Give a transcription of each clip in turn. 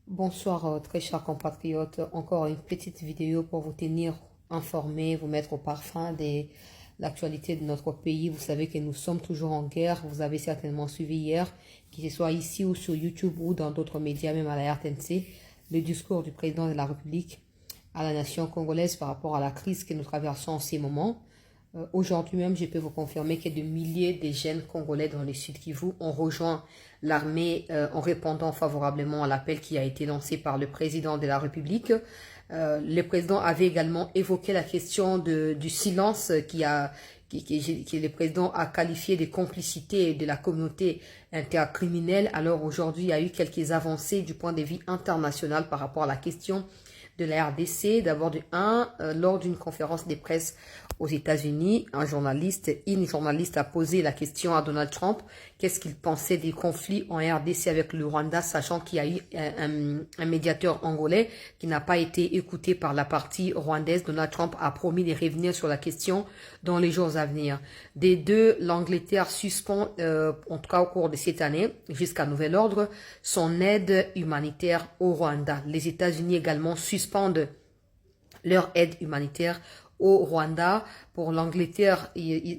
Bonsoir, très chers compatriotes. Encore une petite vidéo pour vous tenir informés, vous mettre au parfum de l'actualité de notre pays. Vous savez que nous sommes toujours en guerre. Vous avez certainement suivi hier, qu'il soit ici ou sur YouTube ou dans d'autres médias, même à la RTNC, le discours du président de la République à la nation congolaise par rapport à la crise que nous traversons en ces moments. Aujourd'hui même, je peux vous confirmer que des milliers de jeunes Congolais dans le Sud Kivu ont rejoint l'armée en répondant favorablement à l'appel qui a été lancé par le président de la République. Le président avait également évoqué la question du silence que le président a qualifié de complicité de la communauté intercriminelle. Alors aujourd'hui, il y a eu quelques avancées du point de vue international par rapport à la question de la RDC. D'abord, lors d'une conférence de presse aux États-Unis, une journaliste a posé la question à Donald Trump, qu'est-ce qu'il pensait des conflits en RDC avec le Rwanda, sachant qu'il y a eu un médiateur angolais qui n'a pas été écouté par la partie rwandaise. Donald Trump a promis de revenir sur la question dans les jours à venir. Des deux, l'Angleterre suspend, en tout cas au cours de cette année, jusqu'à nouvel ordre, son aide humanitaire au Rwanda. Les États-Unis également suspendent leur aide humanitaire au Rwanda. Pour l'Angleterre,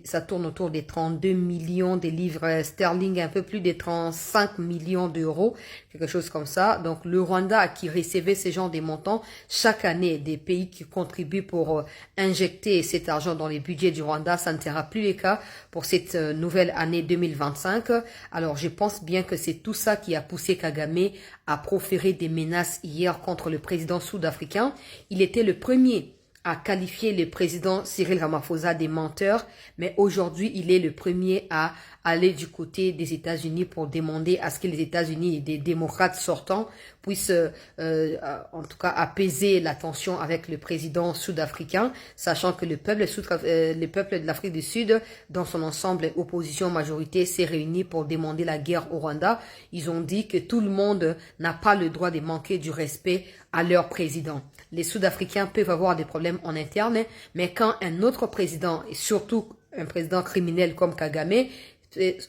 ça tourne autour des 32 millions de livres sterling, un peu plus de 35 millions d'euros, quelque chose comme ça. Donc le Rwanda qui recevait ce genre de montants chaque année, des pays qui contribuent pour injecter cet argent dans les budgets du Rwanda, ça ne sera plus le cas pour cette nouvelle année 2025. Alors je pense bien que c'est tout ça qui a poussé Kagame à proférer des menaces hier contre le président sud-africain. Il était le premier à qualifier le président Cyril Ramaphosa des menteurs, mais aujourd'hui, il est le premier à aller du côté des États-Unis pour demander à ce que les États-Unis et des démocrates sortants puissent, en tout cas, apaiser la tension avec le président sud-africain, sachant que le peuple de l'Afrique du Sud, dans son ensemble, opposition majorité, s'est réuni pour demander la guerre au Rwanda. Ils ont dit que tout le monde n'a pas le droit de manquer du respect à leur président. Les Sud-Africains peuvent avoir des problèmes en interne, mais quand un autre président, et surtout un président criminel comme Kagame,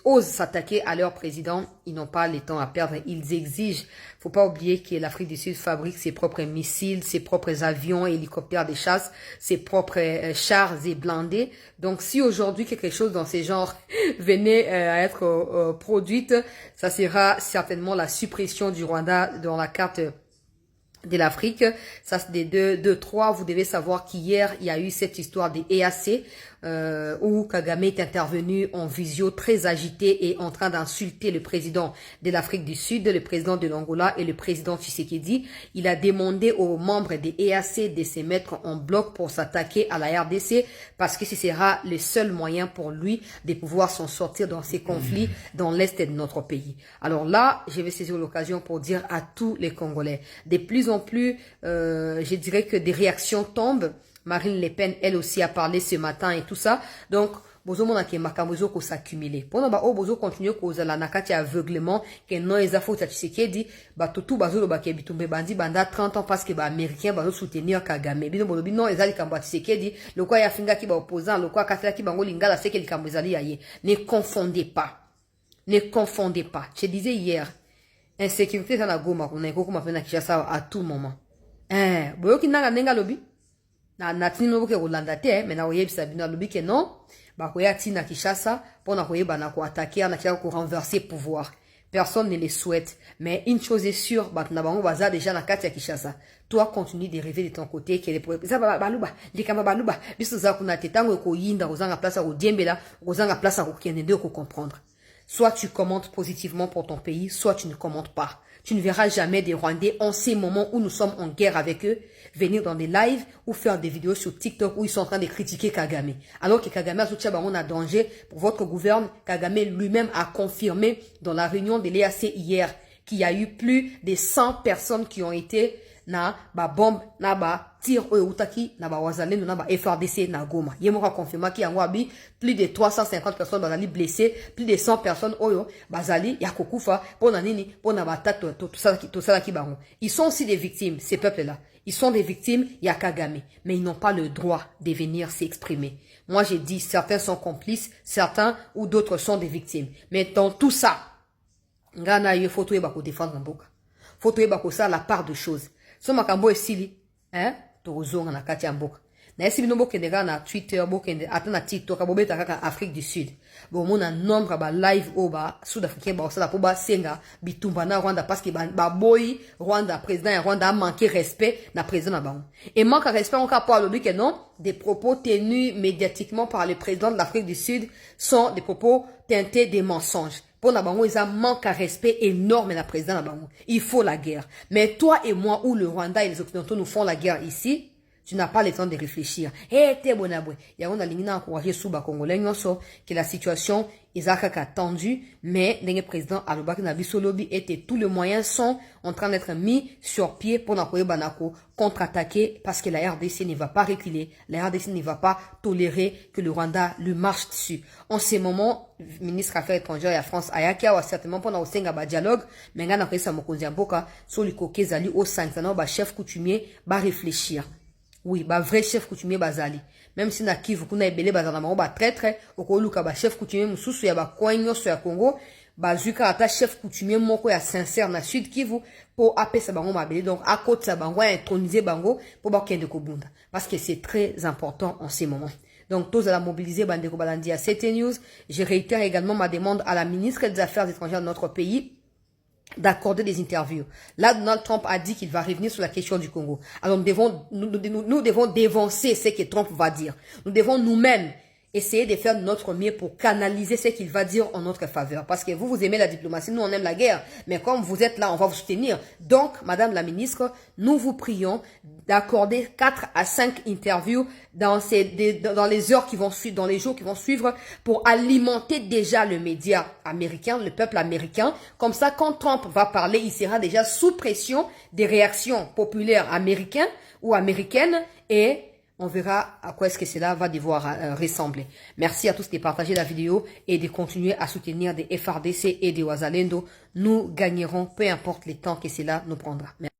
osent s'attaquer à leur président, ils n'ont pas le temps à perdre. Ils exigent. Faut pas oublier que l'Afrique du Sud fabrique ses propres missiles, ses propres avions, hélicoptères de chasse, ses propres chars et blindés. Donc, si aujourd'hui quelque chose dans ces genres venait à être produite, ça sera certainement la suppression du Rwanda dans la carte de l'Afrique. Ça, c'est des deux, trois. Vous devez savoir qu'hier, il y a eu cette histoire des EAC, où Kagame est intervenu en visio très agité et en train d'insulter le président de l'Afrique du Sud, le président de l'Angola et le président Tshisekedi. Il a demandé aux membres des EAC de se mettre en bloc pour s'attaquer à la RDC parce que ce sera le seul moyen pour lui de pouvoir s'en sortir dans ces conflits dans l'est de notre pays. Alors là, je vais saisir l'occasion pour dire à tous les Congolais, de plus en plus, je dirais que des réactions tombent. Marine Le Pen, elle aussi, a parlé ce matin et tout ça. Donc, bozo mona ke makamozo ko s'accumuler. Pour nous, bozo continuer ko la nakati aveuglement, que non les affaires Tshisekedi, tutu bazo ba ke bitumbe bandi banda 30 ans parce que ba américain bazo soutenir Kagame. Bino bolobi non ezali kamba Tshisekedi, le quoi ya finga ki ba opposant, le quoi katela ki bango lingala c'est que le kambo ezali yaye. Ne confondez pas. Ne confondez pas. Je disais hier, insécurité dans la Goma, on a beaucoup ma pena Kinshasa à tout moment. Boyo ki nanga nenga lobi. Na tini nobo ke Rolanda te, mais na oyebisa bino lobi ke non, ba koya tina Kinshasa, pour na koyeba na ko attaquer, na kia ko renverser pouvoir. Personne ne le souhaite, mais une chose est sûre, na bango baza déjà na kati ya Kinshasa. Toi continue de rêver de ton côté que les ça baluba, likamba baluba, biso za kuna tetango ko yinda ozanga place ko diembela, ozanga place ko kende ko comprendre. Soit tu commentes positivement pour ton pays, soit tu ne commentes pas. Tu ne verras jamais des Rwandais en ces moments où nous sommes en guerre avec eux venir dans des lives ou faire des vidéos sur TikTok où ils sont en train de critiquer Kagame. Alors que Kagame a soutenu un danger pour votre gouvernement. Kagame lui-même a confirmé dans la réunion de l'EAC hier qu'il y a eu plus de 100 personnes qui ont été na ba bombe na ba tir oyo utaki na ba wazalendo na ba FRDC na Goma. Yemo a confirmé qu'il y a plus de 350 personnes bazali blessées, plus de 100 personnes oyo bazali ya kokufa pona nini pona ba attaque tout ça qui baron. Ils sont aussi des victimes ces peuples là. Ils sont des victimes, il y a Kagame, mais ils n'ont pas le droit de venir s'exprimer. Moi j'ai dit certains sont complices, certains ou d'autres sont des victimes. Mais dans tout ça, ngana yo photo e ba ko défendre mboka. faut trouver ça la part de choses. So makambo esili, hein, tozonga na kati ya mboka. Na esi bino bokende na Twitter, bokende ata na TikTok, bobeta kaka Afrique du Sud. Bon, mona nombre ba live oba sud-africain ba osala po ba senga bitumba na Rwanda parce que ba boy Rwanda président ya Rwanda a manqué respect na président na bango. Et manque de respect encore pour le que non, des propos tenus médiatiquement par le président de l'Afrique du Sud sont des propos teintés des mensonges. Pour Nabango, ils ont manque à respect énorme la président Nabango. Il faut la guerre. Mais toi et moi, où le Rwanda et les Occidentaux nous font la guerre ici, tu n'as pas le temps de réfléchir. Eh, t'es bon aboué. Il y a un alingina encouragé sous bas congolais, que la situation est tendue, mais le président Alobak Nabisolobi était tous les moyens sont en train d'être mis sur pied pour n'akoye banako contre-attaquer parce que la RDC ne va pas reculer. La RDC ne va pas tolérer que le Rwanda lui marche dessus. En ce moment, ministre Affaires étrangères et la France, Ayakia va certainement pendant au senga dialogue, mais ngana kwesa mokonzi mboka, sur le kokezali au sanctionner ba chef coutumier, ba réfléchir. Oui, bah vrai chef coutumier bazali. Même si na Kivu kuna ebele bazana bango ba traître, okoluka ba chef coutumier mususu ya ba koinyo so ya Congo, ba zuka ata chef coutumier moko ya sincère na Sud Kivu pour apesa bango mabele. Donc à côté sa bango introniser bango pour ba kende kobunda parce que c'est très important en ces moments. Donc tous à la mobiliser bandeko balandi à CT News. Je réitère également ma demande à la ministre des Affaires étrangères de notre pays d'accorder des interviews. Là, Donald Trump a dit qu'il va revenir sur la question du Congo. Alors, nous devons dévancer ce que Trump va dire. Nous devons nous-mêmes essayer de faire notre mieux pour canaliser ce qu'il va dire en notre faveur. Parce que vous aimez la diplomatie, nous on aime la guerre. Mais comme vous êtes là, on va vous soutenir. Donc, Madame la Ministre, nous vous prions d'accorder 4 à 5 interviews dans les heures qui vont suivre, dans les jours qui vont suivre, pour alimenter déjà le média américain, le peuple américain. Comme ça, quand Trump va parler, il sera déjà sous pression des réactions populaires américaines ou américaines et on verra à quoi est-ce que cela va devoir ressembler. Merci à tous de partager la vidéo et de continuer à soutenir des FRDC et des Wazalendo. Nous gagnerons peu importe les temps que cela nous prendra. Merci.